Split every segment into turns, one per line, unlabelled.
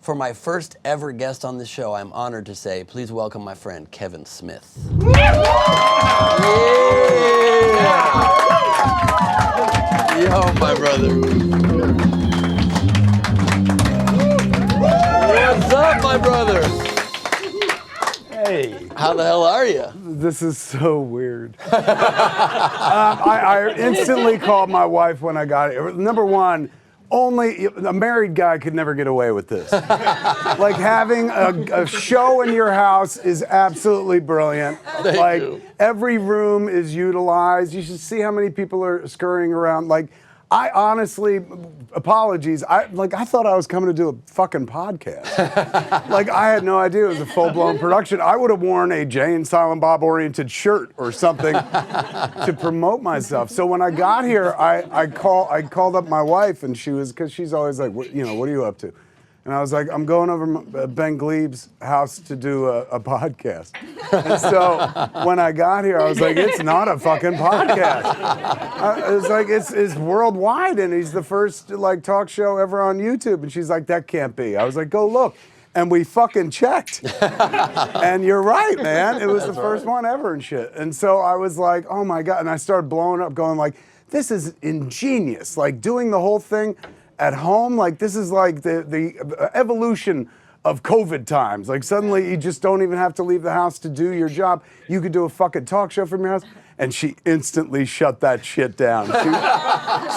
For my first ever guest on the show, I'm honored to say, please welcome my friend, Kevin Smith. Yo, my brother. What's up, my brother?
Hey.
How the hell are you?
This is so weird. I instantly called my wife when I got here. Number one, only a married guy could never get away with this. Like having a show in your house is absolutely brilliant.
Thank you.
Every room is utilized. You should see how many people are scurrying around. Like, I honestly, apologies, I thought I was coming to do a fucking podcast. Like, I had no idea it was a full-blown production. I would have worn a Jay and Silent Bob oriented shirt or something to promote myself. So when I got here, I called up my wife, and she was, because she's always like, what are you up to? And I was like, I'm going over Ben Gleib's house to do a podcast. And so when I got here, I was like, it's not a fucking podcast. It's like, it's worldwide, and he's the first like talk show ever on YouTube. And she's like, that can't be. I was like, go look. And we fucking checked. And you're right, man. It was the first one ever and shit. And so I was like, oh my God. And I started blowing up, going like, this is ingenious. Like doing the whole thing at home, like this is like the evolution of COVID times. Like suddenly you just don't even have to leave the house to do your job. You could do a fucking talk show from your house. And she instantly shut that shit down.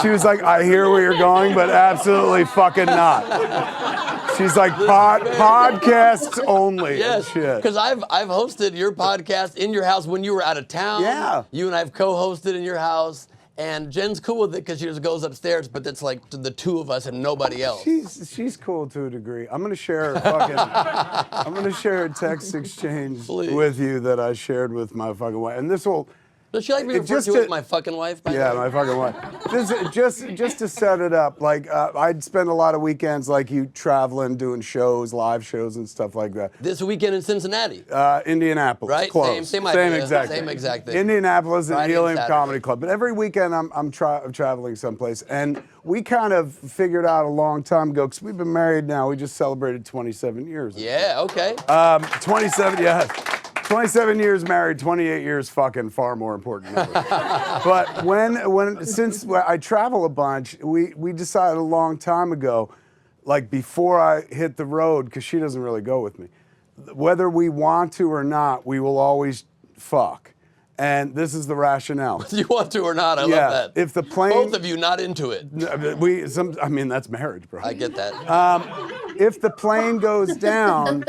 She was like, I hear where you're going, but absolutely fucking not. She's like, podcasts only.
Yes, because I've hosted your podcast in your house when you were out of town.
Yeah.
You and I have co-hosted in your house. And Jen's cool with it because she just goes upstairs, but it's like the two of us and nobody else.
She's cool to a degree. I'm gonna share a text exchange with you that I shared with my fucking wife, and this will.
Does she like me referred to as my fucking wife?
Yeah, my fucking wife. Just to set it up, like I'd spend a lot of weekends like you traveling, doing shows, live shows and stuff like that.
This weekend in Cincinnati.
Indianapolis.
Right?
Close.
Same idea.
exact
Same
thing.
exact thing.
Indianapolis and
Friday
Helium
and
Comedy Club. But every weekend I'm traveling someplace. And we kind of figured out a long time ago, because we've been married now, we just celebrated 27 years.
Yeah, okay.
27, yeah. 27 years married, 28 years fucking, far more important than ever. But since I travel a bunch, we decided a long time ago, like before I hit the road, because she doesn't really go with me, whether we want to or not, we will always fuck. And this is the rationale.
You want to or not, I love that.
If the plane...
Both of you not into it.
I mean, that's marriage, bro.
I get that.
If the plane goes down,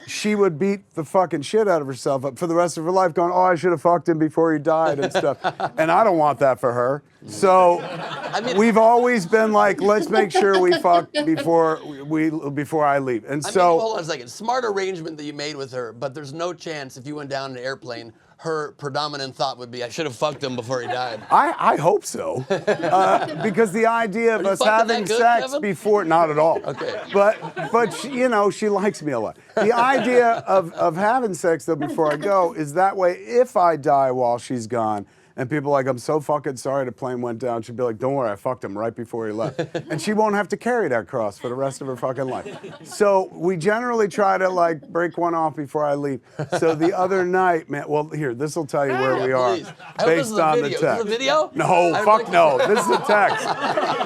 she would beat the fucking shit out of herself for the rest of her life, going, oh, I should have fucked him before he died and stuff. And I don't want that for her. So we've always been like, let's make sure we fuck before I leave. And
hold on a second. Smart arrangement that you made with her, but there's no chance if you went down in an airplane, her predominant thought would be, I should have fucked him before he died.
I hope so. Because the idea of us having sex Kevin? Before, not at all.
Okay.
But she likes me a lot. The idea of having sex though before I go is that way if I die while she's gone, and people are like, I'm so fucking sorry the plane went down. She'd be like, don't worry, I fucked him right before he left. And she won't have to carry that cross for the rest of her fucking life. So we generally try to like break one off before I leave. So the other night, man, well here, this will tell you where we are based on the text.
Is this a video?
No, fuck no, this is a text.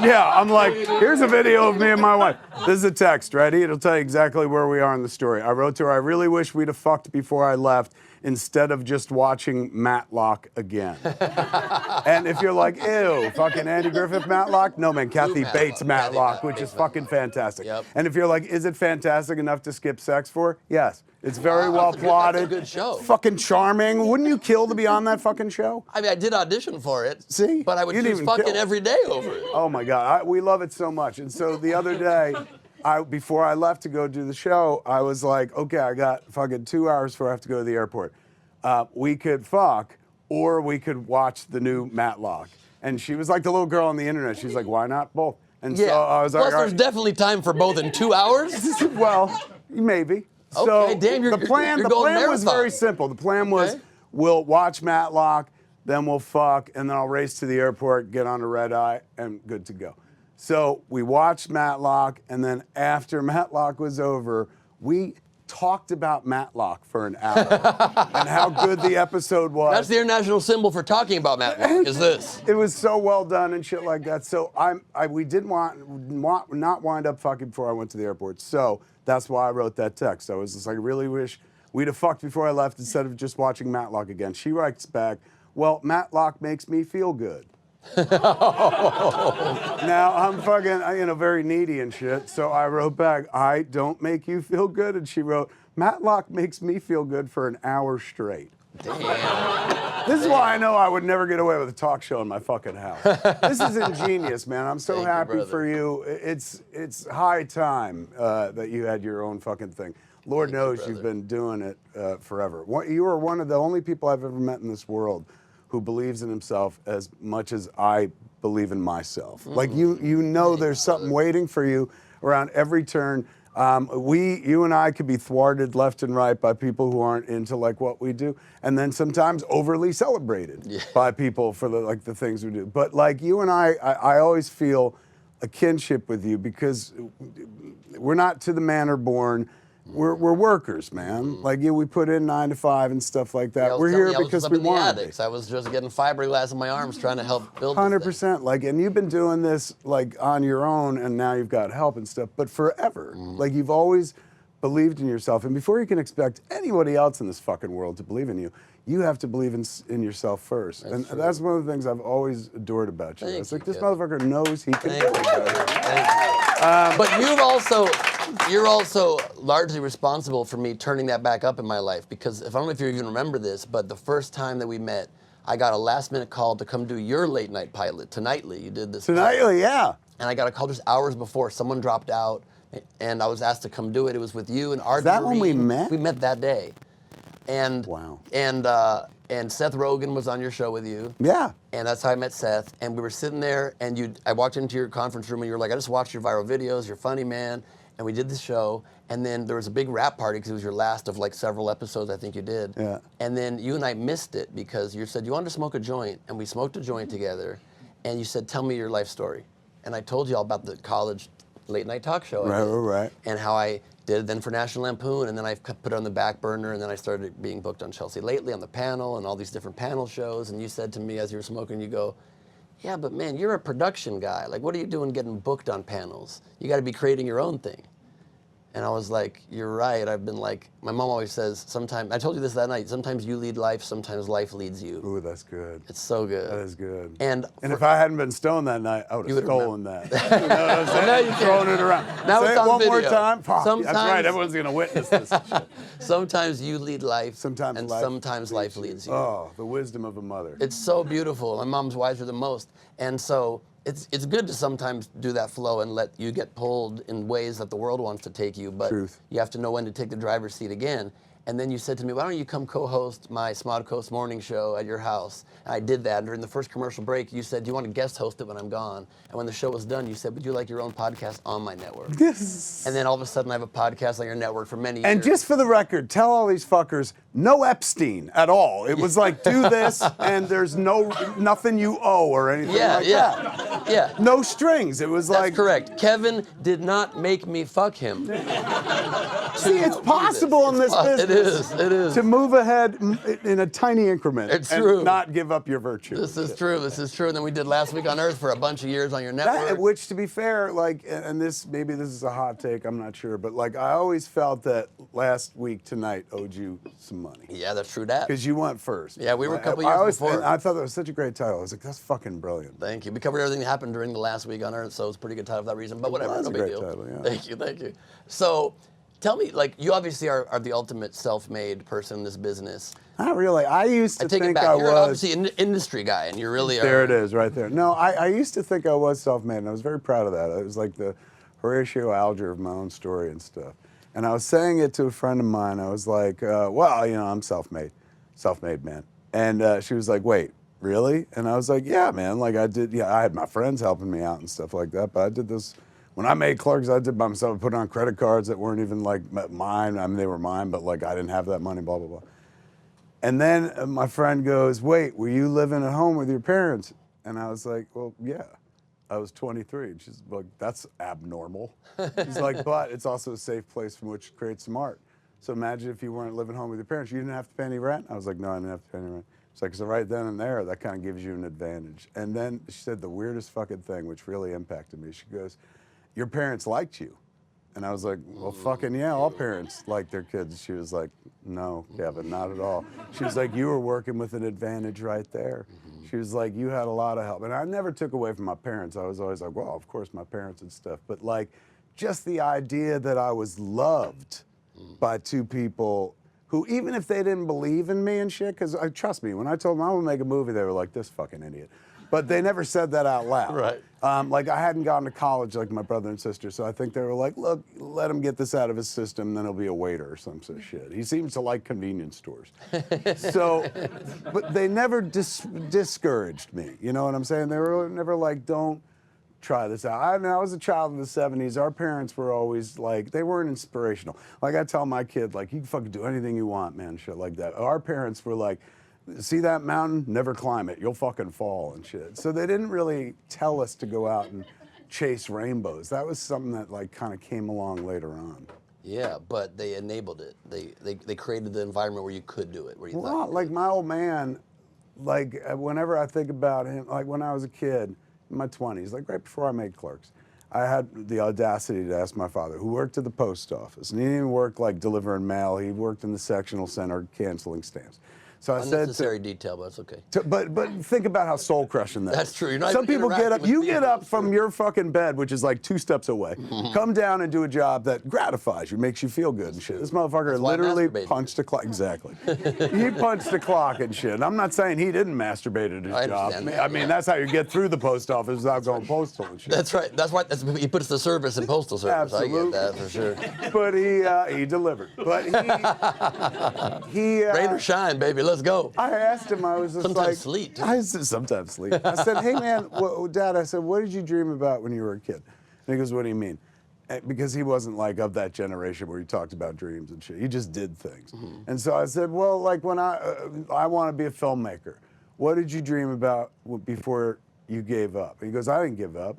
Yeah, I'm like, here's a video of me and my wife. This is a text, ready? It'll tell you exactly where we are in the story. I wrote to her, I really wish we'd have fucked before I left, instead of just watching Matlock again. And if you're like, ew, fucking Andy Griffith Matlock? No, man, Kathy Bates Matlock, which is fucking fantastic.
Yep.
And if you're like, is it fantastic enough to skip sex for? Yes. It's very well plotted.
That's a good show.
It's fucking charming. Wouldn't you kill to be on that fucking show?
I mean, I did audition for it.
See?
But I would choose fucking every day over it.
Oh my God, we love it so much. And so the other day, before I left to go do the show, I was like, okay, I got fucking 2 hours before I have to go to the airport. We could fuck, or we could watch the new Matlock. And she was like the little girl on the internet. She's like, why not both? And so I was like,
plus there's definitely time for both in 2 hours?
Well, maybe.
Okay,
so
damn,
the plan was very simple. The plan was, we'll watch Matlock, then we'll fuck, and then I'll race to the airport, get on a red eye, and good to go. So we watched Matlock, and then after Matlock was over, we talked about Matlock for an hour and how good the episode was.
That's the international symbol for talking about Matlock, is this.
It was so well done and shit like that. So we didn't not wind up fucking before I went to the airport. So that's why I wrote that text. I was just like, I really wish we'd have fucked before I left instead of just watching Matlock again. She writes back, well, Matlock makes me feel good. Now I'm fucking, very needy and shit. So I wrote back, I don't make you feel good. And she wrote, Matlock makes me feel good for an hour straight.
Damn.
This is why I know I would never get away with a talk show in my fucking house. This is ingenious, man. I'm so happy for you. It's high time that you had your own fucking thing. Lord knows you've been doing it forever. You are one of the only people I've ever met in this world who believes in himself as much as I believe in myself. Like you know there's something waiting for you around every turn. You and I could be thwarted left and right by people who aren't into like what we do, and then sometimes overly celebrated by people for the things we do. But like you and I always feel a kinship with you because we're not to the manor born. We're workers, man. Like we put in 9 to 5 and stuff like that. We're here because we want it.
I was just getting fiberglass in my arms trying to help build
100%. Like, and you've been doing this like on your own, and now you've got help and stuff. But forever, like you've always believed in yourself. And before you can expect anybody else in this fucking world to believe in you, you have to believe in yourself first. That's one of the things I've always adored about you. It's like this motherfucker knows he can do it.
But you're also largely responsible for me turning that back up in my life, because I don't know if you even remember this, but the first time that we met, I got a last-minute call to come do your late-night pilot, Tonightly. You did this.
Tonightly, yeah.
And I got a call just hours before. Someone dropped out, and I was asked to come do it. It was with you and Art.
Is that when we met?
We met that day. And
wow.
And Seth Rogen was on your show with you.
Yeah.
And that's how I met Seth. And we were sitting there, and I walked into your conference room, and you were like, I just watched your viral videos. You're funny, man. And we did the show, and then there was a big rap party because it was your last of like several episodes I think you did.
Yeah.
And then you and I missed it because you said you wanted to smoke a joint, and we smoked a joint together, and you said, tell me your life story. And I told you all about the college late night talk show.
Right.
And how I did it then for National Lampoon, and then I put it on the back burner, and then I started being booked on Chelsea Lately on the panel and all these different panel shows. And you said to me as you were smoking, you go, yeah, but man, you're a production guy. Like, what are you doing getting booked on panels? You got to be creating your own thing. And I was like, you're right. I've been like, my mom always says, sometimes, I told you this that night, sometimes you lead life, sometimes life leads you.
Ooh, that's good.
It's so good.
That is good.
And
if I hadn't been stoned that night, I would have stolen that. You know what I'm saying?
Well, now you're
throwing it around.
Now
Say
it's
it
on
one
video.
more time. Fuck,
Sometimes,
that's right. Everyone's going to witness this shit.
Sometimes you lead life,
sometimes
life leads you.
Oh, the wisdom of a mother.
It's so beautiful. My mom's wiser than most. And so it's good to sometimes do that flow and let you get pulled in ways that the world wants to take you, but you have to know when to take the driver's seat again. And then you said to me, why don't you come co-host my Smod Coast morning show at your house? And I did that. During the first commercial break, you said, do you want to guest host it when I'm gone? And when the show was done, you said, would you like your own podcast on my network?
Yes.
And then all of a sudden, I have a podcast on your network for many years.
And just for the record, tell all these fuckers, no Epstein at all. It was like, do this, and there's nothing you owe or anything like that.
Yeah.
No strings. It was
That's correct. Kevin did not make me fuck him.
See, it's possible in this business.
It is.
To move ahead in a tiny increment.
It's
and
true.
not give up your virtue.
This is true. And then we did Last Week on Earth for a bunch of years on your network.
Which, to be fair, like, and maybe this is a hot take, I'm not sure, but like, I always felt that Last Week Tonight owed you some money.
Yeah, that's true. That
because you went first.
Yeah, we were a couple years before.
I thought that was such a great title. I was like, that's fucking brilliant.
Thank you. We covered everything that happened during the Last Week on Earth, so it's a pretty good title for that reason. But whatever,
that's
no
a
big
great
deal.
Title, yeah.
Thank you. So, tell me, like, you obviously are the ultimate self-made person in this business.
Not really. I used to think
it back.
I
You're
was.
obviously an industry guy, and you really are.
There it is, right there. No, I used to think I was self-made, and I was very proud of that. It was like the Horatio Alger of my own story and stuff. And I was saying it to a friend of mine. I was like, well, you know, I'm self-made man. And she was like, wait, really? And I was like, yeah, man. Like I had my friends helping me out and stuff like that, but I did this. When I made Clerks, I did by myself. I put on credit cards that weren't even like mine. I mean, they were mine, but like I didn't have that money, blah, blah, blah. And then my friend goes, wait, were you living at home with your parents? And I was like, well, yeah. I was 23. And she's like, that's abnormal. She's like, but it's also a safe place from which to create some art. So imagine if you weren't living home with your parents, you didn't have to pay any rent? I was like, no, I didn't have to pay any rent. It's like, so right then and there, that kind of gives you an advantage. And then she said the weirdest fucking thing, which really impacted me. She goes, your parents liked you. And I was like, well, fucking yeah, all parents like their kids. She was like, no, Kevin, not at all. She was like, you were working with an advantage right there. She was like, you had a lot of help. And I never took away from my parents. I was always like, well, of course, my parents and stuff. But like, just the idea that I was loved by two people who, even if they didn't believe in me and shit, because trust me, when I told them I would make a movie, they were like, this fucking idiot. But they never said that out loud.
Right.
Like I hadn't gone to college like my brother and sister, so I think they were like, look, let him get this out of his system, then he'll be a waiter or some sort of shit. He seems to like convenience stores. So, but they never discouraged me, you know what I'm saying? They were never like, don't try this out. I was a child in the 70s. Our parents were always like, they weren't inspirational. Like I tell my kid, like, you can fucking do anything you want, man, shit like that. Our parents were like, see that mountain? Never climb it. You'll fucking fall and shit. So they didn't really tell us to go out and chase rainbows. That was something that like kind of came along later on.
Yeah, but they enabled it. They created the environment where you could do it. Where you
Well,
thought
like my old man, like whenever I think about him, like when I was a kid, in my 20s, like right before I made Clerks, I had the audacity to ask my father, who worked at the post office, and he didn't even work like delivering mail. He worked in the sectional center canceling stamps. So I said,
unnecessary detail, but it's okay.
But think about how soul crushing that.
That's true. You're not
Some
even
people get up.
interacting with
You
people.
get up from your fucking bed, which is like 2 steps away. Come down and do a job that gratifies you, makes you feel good and shit. This motherfucker
That's why I
literally
masturbated.
punched a clock. Exactly. He punched a clock and shit. And I'm not saying he didn't masturbate at his
I
job.
understand that,
I mean,
yeah.
that's how you get through the post office without going postal and shit.
That's right. That's why he puts the service in postal service.
Absolutely.
I get that for sure.
But he delivered. But he
Rain or shine, baby. Let's go.
I asked him, I was just
Sometimes
like,
sleep, too.
I said, sometimes sleep. I said, hey man, Dad, I said, what did you dream about when you were a kid? And he goes, what do you mean? Because he wasn't like of that generation where he talked about dreams and shit. He just did things. And so I said, well, like when I want to be a filmmaker. What did you dream about before you gave up? And he goes, I didn't give up.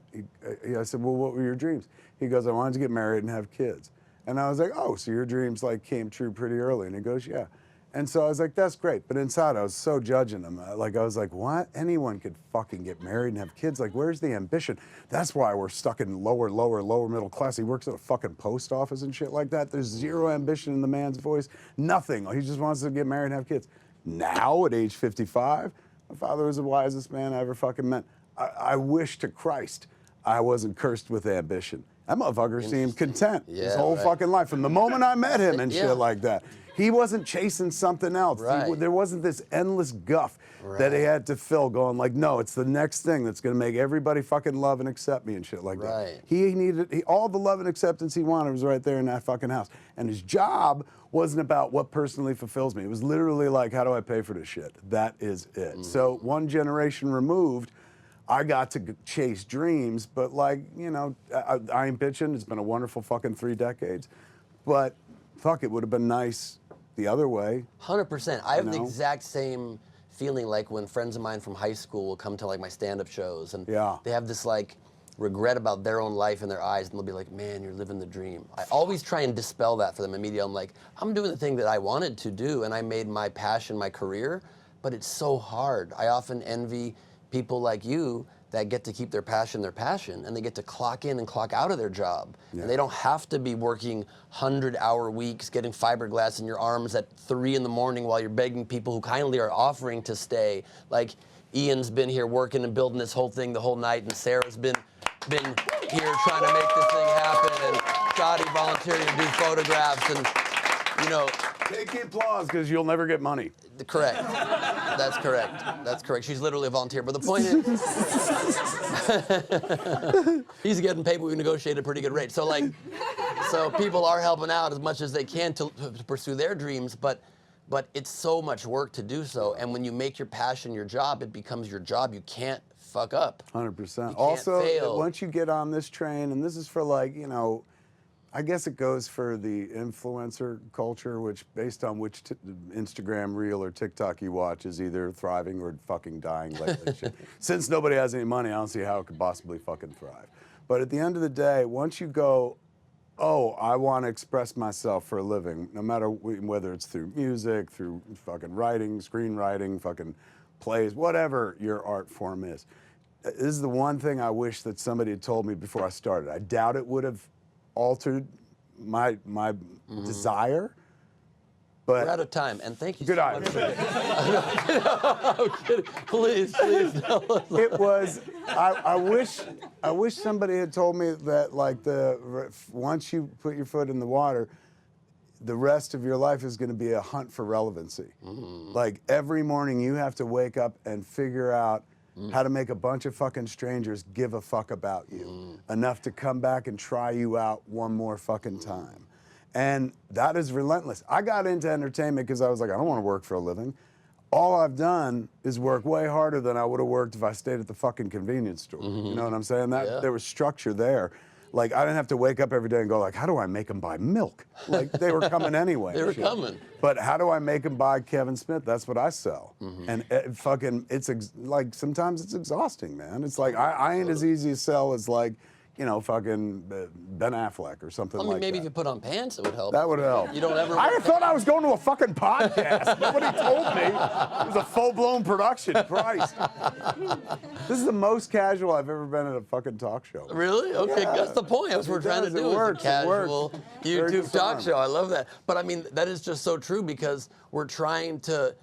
I said, well, what were your dreams? He goes, I wanted to get married and have kids. And I was like, oh, so your dreams like came true pretty early. And he goes, yeah. And so I was like, that's great. But inside, I was so judging him. I was like, what? Anyone could fucking get married and have kids. Like, where's the ambition? That's why we're stuck in lower middle class. He works at a fucking post office and shit like that. There's zero ambition in the man's voice. Nothing. He just wants to get married and have kids. Now, at age 55, my father was the wisest man I ever fucking met. I wish to Christ I wasn't cursed with ambition. That motherfucker seemed content his whole fucking life. From the moment I met him and shit like that. He wasn't chasing something else.
Right.
There wasn't this endless guff that he had to fill going like, no, it's the next thing that's going to make everybody fucking love and accept me and shit like that. He needed, all the love and acceptance he wanted was right there in that fucking house. And his job wasn't about what personally fulfills me. It was literally like, how do I pay for this shit? That is it. So one generation removed, I got to chase dreams, but like, you know, I ain't bitching. It's been a wonderful fucking 3 decades. But fuck, it would have been nice the other way.
100%. I have the exact same feeling like when friends of mine from high school will come to like my stand-up shows and they have this like regret about their own life in their eyes and they'll be like, man, you're living the dream. I always try and dispel that for them immediately. I'm like, I'm doing the thing that I wanted to do and I made my passion my career, but it's so hard. I often envy people like you that get to keep their passion, and they get to clock in and clock out of their job. And they don't have to be working 100-hour weeks, getting fiberglass in your arms at 3 in the morning while you're begging people who kindly are offering to stay. Like Ian's been here working and building this whole thing the whole night, and Sarah's been here trying to make this thing happen, and Shadi volunteering to do photographs, and you know.
Take the applause, because you'll never get money.
Correct. That's correct. That's correct. She's literally a volunteer. But the point is, he's getting paid, but we negotiated a pretty good rate. So like, so people are helping out as much as they can to pursue their dreams, but it's so much work to do so. And when you make your passion your job, it becomes your job. You can't fuck up.
100%.
You
Also,
can't fail.
once you get on this train, and this is for like, you know, I guess it goes for the influencer culture, which based on which Instagram reel or TikTok you watch is either thriving or fucking dying lately. Shit. Since nobody has any money, I don't see how it could possibly fucking thrive. But at the end of the day, once you go, oh, I want to express myself for a living, no matter whether it's through music, through fucking writing, screenwriting, fucking plays, whatever your art form is. This is the one thing I wish that somebody had told me before I started. I doubt it would have altered my desire. But
we're out of time, and thank you
good
so
eye.
much. I'm kidding. Please.
It was. I wish somebody had told me that like once you put your foot in the water, the rest of your life is going to be a hunt for relevancy. Like every morning you have to wake up and figure out how to make a bunch of fucking strangers give a fuck about you enough to come back and try you out one more fucking time. And that is relentless. I got into entertainment because I was like, I don't want to work for a living. All I've done is work way harder than I would have worked if I stayed at the fucking convenience store. You know what I'm saying? There was structure there. Like, I didn't have to wake up every day and go like, how do I make them buy milk? Like, they were coming anyway.
They were coming.
But how do I make them buy Kevin Smith? That's what I sell. And like, sometimes it's exhausting, man. It's like, I ain't as easy to sell as like, you know, fucking Ben Affleck or something like that.
Maybe if you put on pants, it would help.
That would help.
You don't ever.
I thought I was going to a fucking podcast. Nobody told me. It was a full-blown production. Christ. This is the most casual I've ever been at a fucking talk show.
Really? Okay,
Yeah.
that's the point. That's what we're trying to do.
It works.
Is a casual
Very
YouTube talk
disarmed.
show. I love that. But I mean, that is just so true because we're trying to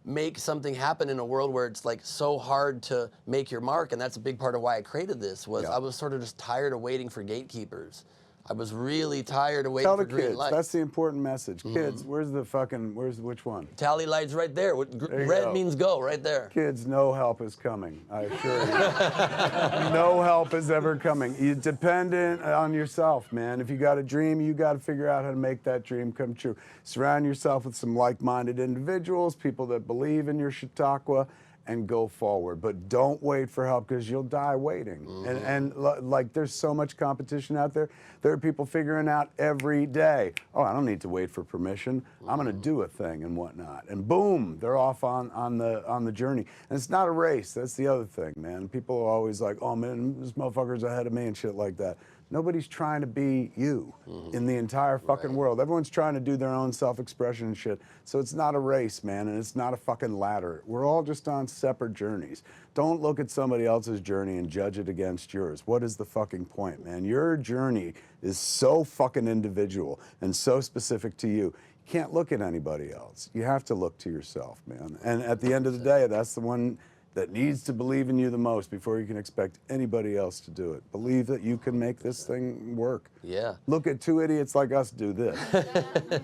make something happen in a world where it's like so hard to make your mark, and that's a big part of why I created this. I was sort of just tired of waiting for gatekeepers. I was really tired of waiting
Tell
for
the
green
kids.
light.
That's the important message. Kids, which one?
Tally light's right there.
you
Red
go.
means go right there.
Kids, no help is coming. I assure you. No help is ever coming. You're dependent on yourself, man. If you got a dream, you got to figure out how to make that dream come true. Surround yourself with some like-minded individuals, people that believe in your Chautauqua, and go forward. But don't wait for help because you'll die waiting. And like there's so much competition out there. There are people figuring out every day, oh, I don't need to wait for permission. I'm going to do a thing and whatnot. And boom, they're off on the journey. And it's not a race. That's the other thing, man. People are always like, oh man, this motherfucker's ahead of me and shit like that. Nobody's trying to be you in the entire fucking world. Everyone's trying to do their own self-expression and shit. So it's not a race, man, and it's not a fucking ladder. We're all just on separate journeys. Don't look at somebody else's journey and judge it against yours. What is the fucking point, man? Your journey is so fucking individual and so specific to you. You can't look at anybody else. You have to look to yourself, man. And at the end of the day, that's the one that needs to believe in you the most before you can expect anybody else to do it. Believe that you can make this thing work.
Yeah.
Look at two idiots like us do this.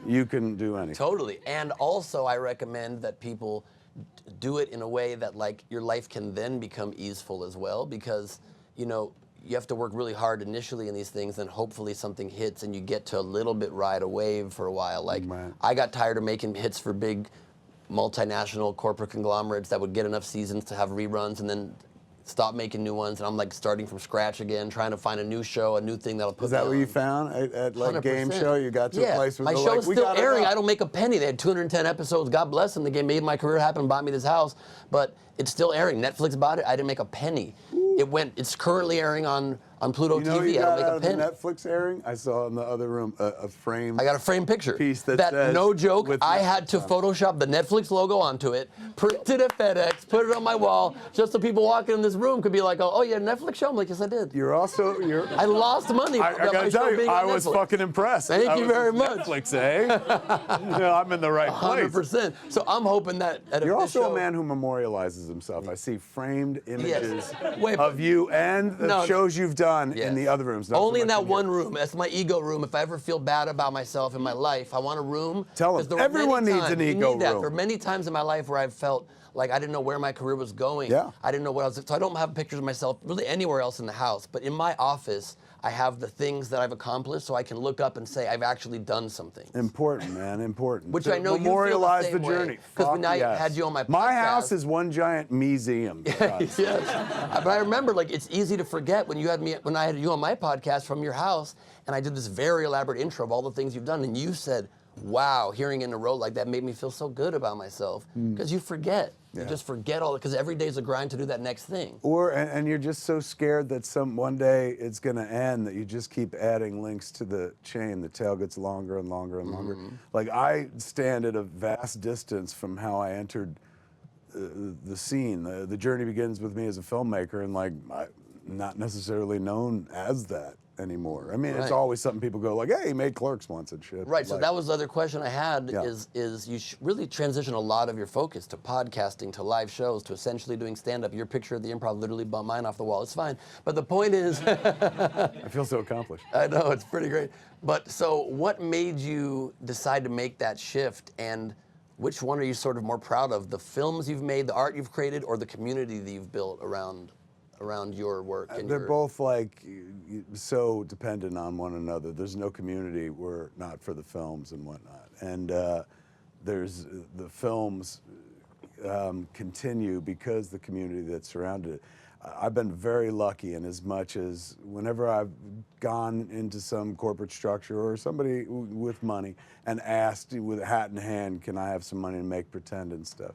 You can do anything.
Totally. And also I recommend that people do it in a way that like your life can then become easeful as well, because, you know, you have to work really hard initially in these things, and hopefully something hits and you get to a little bit ride a wave for a while. Like, I got tired of making hits for big multinational corporate conglomerates that would get enough seasons to have reruns and then stop making new ones, and I'm like starting from scratch again, trying to find a new show, a new thing that'll put.
Is that
me
what
on.
you found at like
100%.
game show? You got to a place where
my
they're
show's
like,
still airing. I don't make a penny. They had 210 episodes. God bless them. They made my career happen, bought me this house, but it's still airing. Netflix bought it. I didn't make a penny. It's currently airing on Pluto TV. I don't make a penny.
Netflix airing? I saw in the other room a frame.
I got a framed picture.
Piece that says,
no joke, I had to Photoshop the Netflix logo onto it, print it at FedEx, put it on my wall, just so people walking in this room could be like, oh yeah, Netflix show? I'm like, yes, I did. I lost money.
I gotta tell you, I was fucking impressed.
Thank you very much.
Netflix, eh? I'm in the right place.
100%. So I'm hoping that
You're also a man who memorializes himself. I see framed images
Wait,
of you and the shows you've done in the other rooms.
Only in that one room. That's my ego room. If I ever feel bad about myself in my life, I want a room.
Tell them. Everyone needs an ego room.
There are many times in my life where I've felt like I didn't know where my career was going.
Yeah.
I didn't know what I was. So I don't have pictures of myself really anywhere else in the house. But in my office, I have the things that I've accomplished, so I can look up and say I've actually done something.
Important, man, important.
Which
To
I know you
memorialize
feel the
the
same
journey.
Because when I
Fuck yes.
had you on my podcast,
my house is one giant museum.
yes. But I remember, like, it's easy to forget when I had you on my podcast from your house, and I did this very elaborate intro of all the things you've done, and you said, wow, hearing it in a row like that made me feel so good about myself, because you forget. You just forget all, because every day's a grind to do that next thing.
And you're just so scared that one day it's going to end that you just keep adding links to the chain. The tail gets longer and longer and longer. Like, I stand at a vast distance from how I entered the scene. The journey begins with me as a filmmaker, and like, I'm not necessarily known as that anymore. I mean, it's always something people go like, hey, he made Clerks once and shit.
Right,
like,
so that was the other question I had, is you really transition a lot of your focus to podcasting, to live shows, to essentially doing stand-up. Your picture at the Improv literally bumped mine off the wall. It's fine. But the point is...
I feel so accomplished.
I know, it's pretty great. But so what made you decide to make that shift, and which one are you sort of more proud of? The films you've made, the art you've created, or the community that you've built around your work? And
they're both like so dependent on one another. There's no community were not for the films and whatnot. And there's the films continue because the community that surrounded it. I've been very lucky in as much as whenever I've gone into some corporate structure or somebody with money and asked with a hat in hand, can I have some money to make pretend and stuff?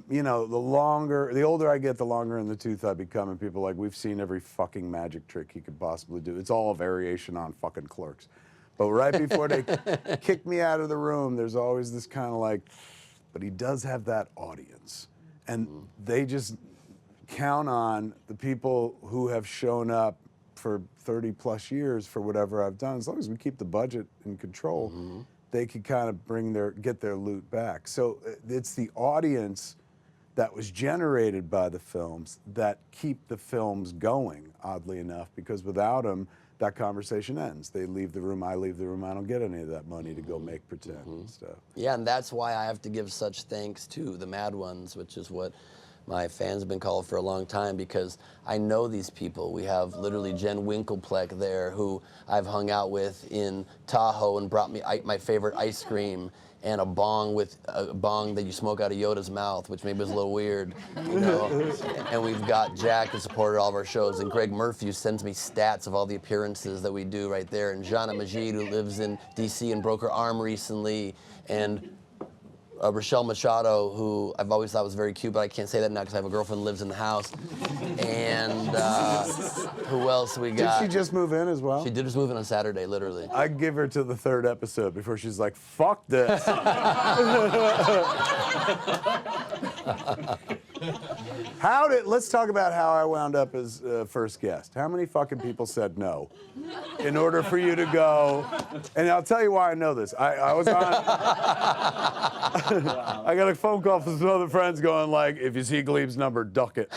You know, the older I get, the longer in the tooth I become, and people are like, we've seen every fucking magic trick he could possibly do. It's all a variation on fucking Clerks. But right before they kick me out of the room, there's always this kind of like, but he does have that audience. And they just count on the people who have shown up for 30 plus years for whatever I've done. As long as we keep the budget in control, they could kind of get their loot back. So it's the audience that was generated by the films that keep the films going, oddly enough, because without them, that conversation ends. They leave the room, I leave the room, I don't get any of that money to go make pretend and stuff.
Yeah, and that's why I have to give such thanks to the Mad Ones, which is what my fans have been called for a long time, because I know these people. We have literally Jen Winklepleck there, who I've hung out with in Tahoe and brought me my favorite ice cream and a bong that you smoke out of Yoda's mouth, which maybe was a little weird, you know. And we've got Jack, who supported all of our shows, and Greg Murphy, who sends me stats of all the appearances that we do right there, and Jana Majid, who lives in DC and broke her arm recently, and Rochelle Machado, who I've always thought was very cute, but I can't say that now because I have a girlfriend who lives in the house. And who else we got?
Did she just move in as well?
She did just move in on Saturday, literally.
I'd give her to the 3rd episode before she's like, fuck this. Let's talk about how I wound up as first guest. How many fucking people said no in order for you to go? And I'll tell you why I know this. I was on, I got a phone call from some other friends going like, if you see Gleib's number, duck it.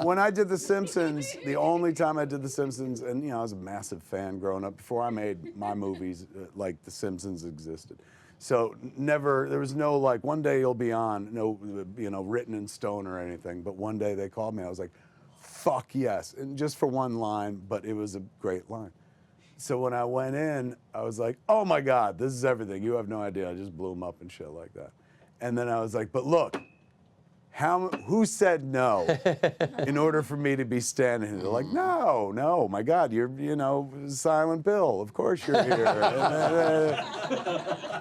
When I did The Simpsons, the only time I did The Simpsons, and you know, I was a massive fan growing up, before I made my movies, like The Simpsons existed. So there was no like, one day you'll be on, no, you know, written in stone or anything, but one day they called me, I was like, fuck yes, and just for one line, but it was a great line. So when I went in, I was like, oh my God, this is everything, you have no idea, I just blew them up and shit like that. And then I was like, but look, who said no in order for me to be standing here? They're like, no, my God, you're, you know, Silent Bill. Of course you're here.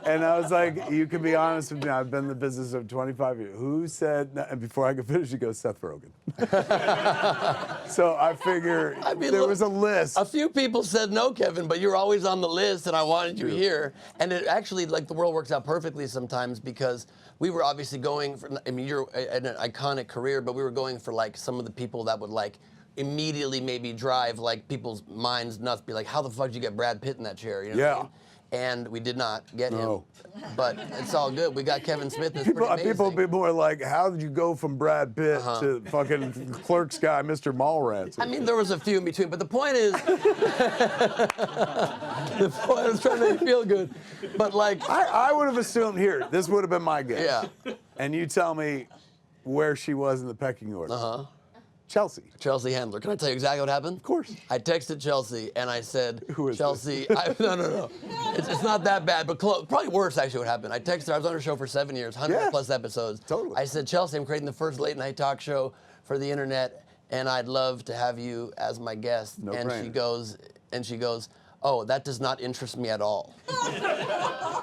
And I was like, you can be honest with me. I've been in the business of 25 years. Who said no? And before I could finish, he goes, Seth Rogen. So I figure there was a list.
A few people said no, Kevin, but you're always on the list, and I wanted you here. And it actually, like, the world works out perfectly sometimes, because we were obviously going for, I mean, you're an iconic career, but we were going for like some of the people that would like immediately maybe drive like people's minds nuts, be like, how the fuck did you get Brad Pitt in that chair? You know what I mean? And we did not get him, but it's all good. We got Kevin Smith. That's pretty amazing.
People be more like, how did you go from Brad Pitt to fucking Clerks guy, Mr. Mallrats?
I mean, there was a few in between, but the point is, the point, I was trying to make you feel good, but like,
I would have assumed here, this would have been my guess.
Yeah.
And you tell me where she was in the pecking order. Chelsea.
Chelsea Handler. Can I tell you exactly what happened?
Of course.
I texted Chelsea and I said,
Who is
Chelsea, no. It's not that bad, but probably worse actually what happened. I texted her, I was on her show for 7 years, 100 plus episodes.
Totally.
I said, Chelsea, I'm creating the first late night talk show for the internet and I'd love to have you as my guest.
No
and
brainer.
she goes, oh, that does not interest me at all.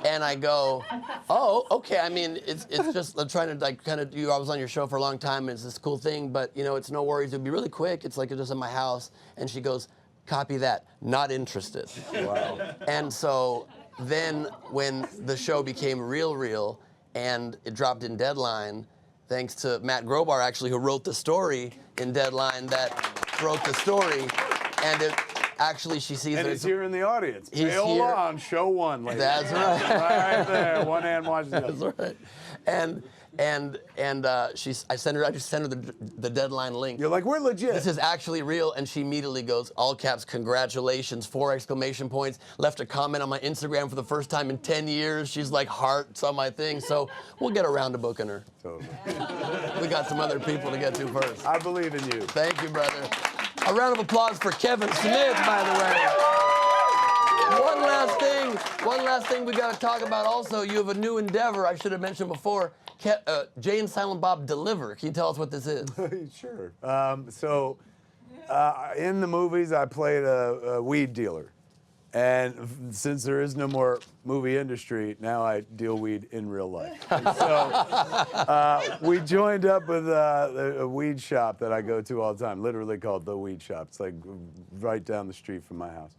And I go, oh, okay. I mean, it's just, I'm trying to like kind of I was on your show for a long time and it's this cool thing, but you know, it's no worries. It'd be really quick. It's like it's just at my house. And she goes, copy that, not interested.
Wow.
And so then when the show became real and it dropped in Deadline, thanks to Matt Grobar actually, who wrote the story in Deadline that broke the story. And it, actually, she sees
And
it.
he's here in the audience.
He's
hey, hold
here.
on, show one, ladies.
That's right.
Right there, one hand watches the other.
That's right. And I just sent her the Deadline link.
You're like, we're legit.
This is actually real, and she immediately goes, all caps, congratulations, 4 exclamation points, left a comment on my Instagram for the first time in 10 years. She's like, hearts on my thing, so we'll get around to booking her.
Totally.
We got some other people to get to first.
I believe in you.
Thank you, brother. A round of applause for Kevin Smith, by the way. One last thing we got to talk about also. You have a new endeavor I should have mentioned before. Jay and Silent Bob Deliver. Can you tell us what this is?
Sure. In the movies, I played a weed dealer. And since there is no more movie industry, now I deal weed in real life. And so we joined up with a weed shop that I go to all the time, literally called The Weed Shop. It's like right down the street from my house.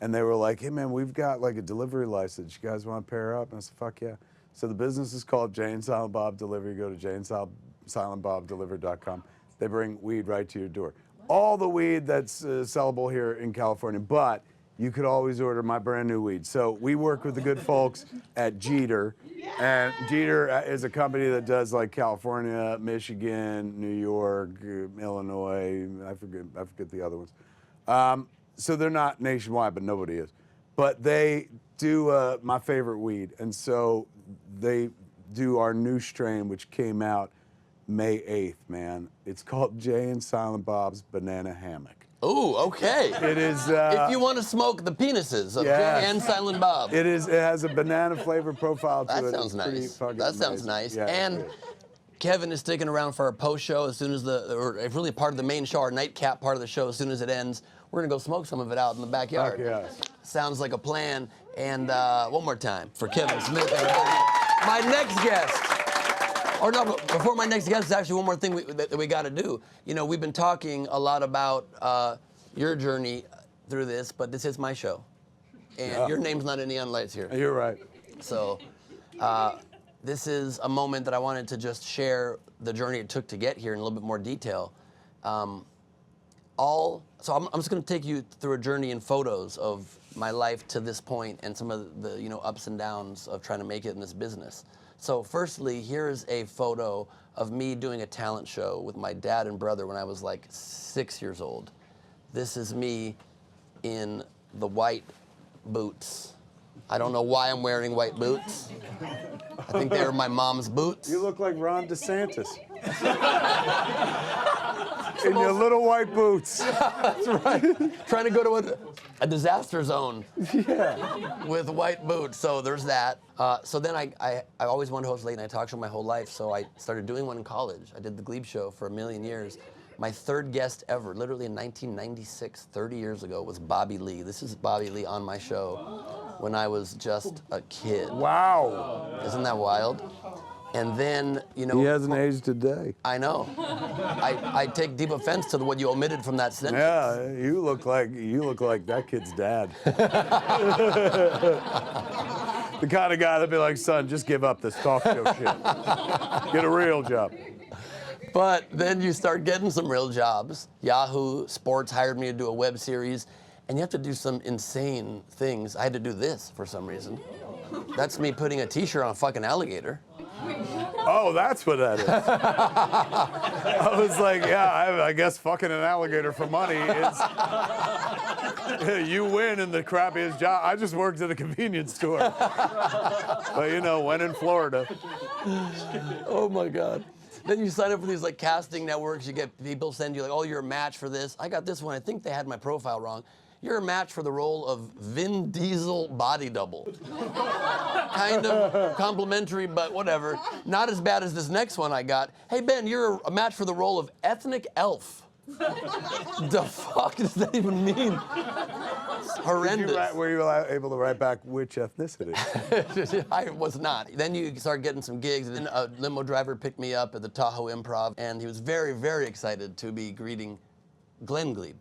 And they were like, hey man, we've got like a delivery license. You guys want to pair up? And I said, fuck yeah. So the business is called Jay and Silent Bob Delivery. Go to jayandsilentbobdeliver.com. They bring weed right to your door. All the weed that's sellable here in California, but you could always order my brand new weed. So we work with the good folks at Jeter. And Jeter is a company that does like California, Michigan, New York, Illinois, I forget the other ones. So they're not nationwide, but nobody is. But they do my favorite weed. And so they do our new strain, which came out May 8th, man. It's called Jay and Silent Bob's Banana Hammock.
Ooh, okay.
It is.
If you want to smoke the penises of Jay and Silent Bob.
It is. It has a banana flavor profile to it.
That sounds nice. That sounds nice.
Yeah,
and Kevin is sticking around for our post show as soon as or really part of the main show, our nightcap part of the show. As soon as it ends, we're gonna go smoke some of it out in the backyard.
Yes.
Sounds like a plan. And one more time for Kevin Smith, everybody. My next guest. Or no, before my next guest, is actually one more thing that we got to do. You know, we've been talking a lot about your journey through this, but this is my show. And your name's not in Neon Lights here.
You're right.
So this is a moment that I wanted to just share the journey it took to get here in a little bit more detail. So I'm just going to take you through a journey in photos of my life to this point and some of the ups and downs of trying to make it in this business. So firstly, here's a photo of me doing a talent show with my dad and brother when I was like 6 years old. This is me in the white boots. I don't know why I'm wearing white boots. I think they were my mom's boots.
You look like Ron DeSantis. In your little white boots.
That's right. Trying to go to a disaster zone with white boots. So there's that. So then I always wanted to host a late night talk show my whole life. So I started doing one in college. I did the Gleib show for 1,000,000 years. My third guest ever, literally in 1996, 30 years ago, was Bobby Lee. This is Bobby Lee on my show when I was just a kid.
Wow.
Isn't that wild? And then,
He hasn't aged a day.
I know. I take deep offense to what you omitted from that sentence.
Yeah, you look like that kid's dad. The kind of guy that'd be like, son, just give up this talk show shit. Get a real job.
But then you start getting some real jobs. Yahoo Sports hired me to do a web series, and you have to do some insane things. I had to do this for some reason. That's me putting a t-shirt on a fucking alligator.
Oh, that's what that is. I was like, yeah, I guess fucking an alligator for money is... You win in the crappiest job. I just worked at a convenience store. But when in Florida.
Oh my God. Then you sign up for these like casting networks. You get people send you like, oh, you're a match for this. I got this one. I think they had my profile wrong. You're a match for the role of Vin Diesel body double. Kind of complimentary, but whatever. Not as bad as this next one I got. Hey, Ben, you're a match for the role of ethnic elf. The fuck does that even mean? It's horrendous.
Were you able to write back which ethnicity?
I was not. Then you start getting some gigs, and then a limo driver picked me up at the Tahoe Improv, and he was very, very excited to be greeting Ben Gleib.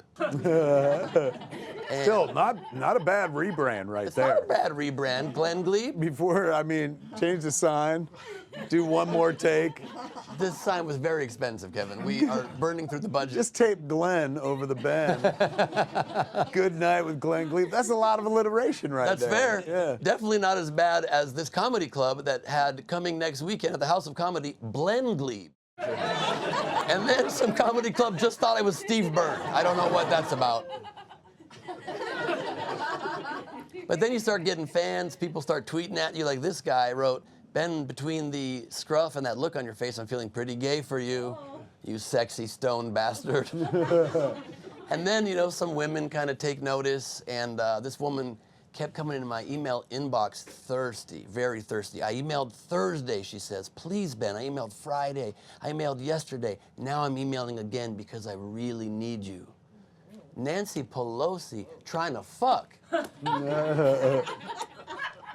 Still, not a bad rebrand right
It's
there.
not a bad rebrand, Ben Gleib.
Before, I mean, change the sign, do one more take.
This sign was very expensive, Kevin. We are burning through the budget.
Just tape Glenn over the Ben. Good night with Glenn Gleib. That's a lot of alliteration right
That's
there.
fair.
Yeah.
Definitely not as bad as this comedy club that had coming next weekend at the House of Comedy, Ben Gleib. And then some comedy club just thought I was Steve Byrne. I don't know what that's about. But then you start getting fans, people start tweeting at you like this guy wrote, Ben, between the scruff and that look on your face, I'm feeling pretty gay for you, you sexy stone bastard. And then, you know, some women kind of take notice, and this woman kept coming into my email inbox thirsty, very thirsty. I emailed Thursday, she says, please, Ben. I emailed Friday. I emailed yesterday. Now I'm emailing again because I really need you. Nancy Pelosi trying to fuck.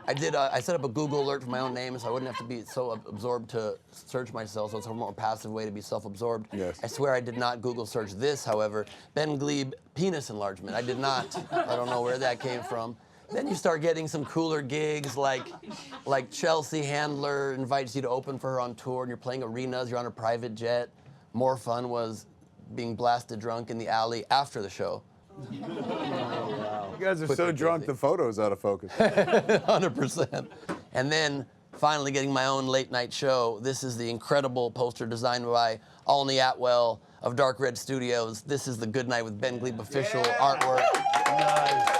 I set up a Google alert for my own name so I wouldn't have to be so absorbed to search myself, so it's a more passive way to be self-absorbed.
Yes.
I swear I did not Google search this, however. Ben Gleib penis enlargement. I did not. I don't know where that came from. Then you start getting some cooler gigs like Chelsea Handler invites you to open for her on tour and you're playing arenas, you're on a private jet. More fun was being blasted drunk in the alley after the show.
You guys are so drunk, the photo's out of focus.
100%. And then finally getting my own late night show. This is the incredible poster designed by Alney Atwell of Dark Red Studios. This is the Good Night with Ben Gleib official artwork.
Nice.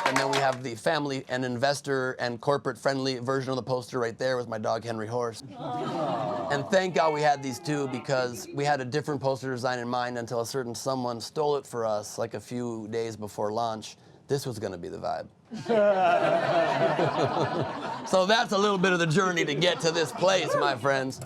And then we have the family and investor and corporate friendly version of the poster right there with my dog Henry Horse. And thank God we had these two because we had a different poster design in mind until a certain someone stole it for us like a few days before launch. This was gonna be the vibe. So that's a little bit of the journey to get to this place, my friends.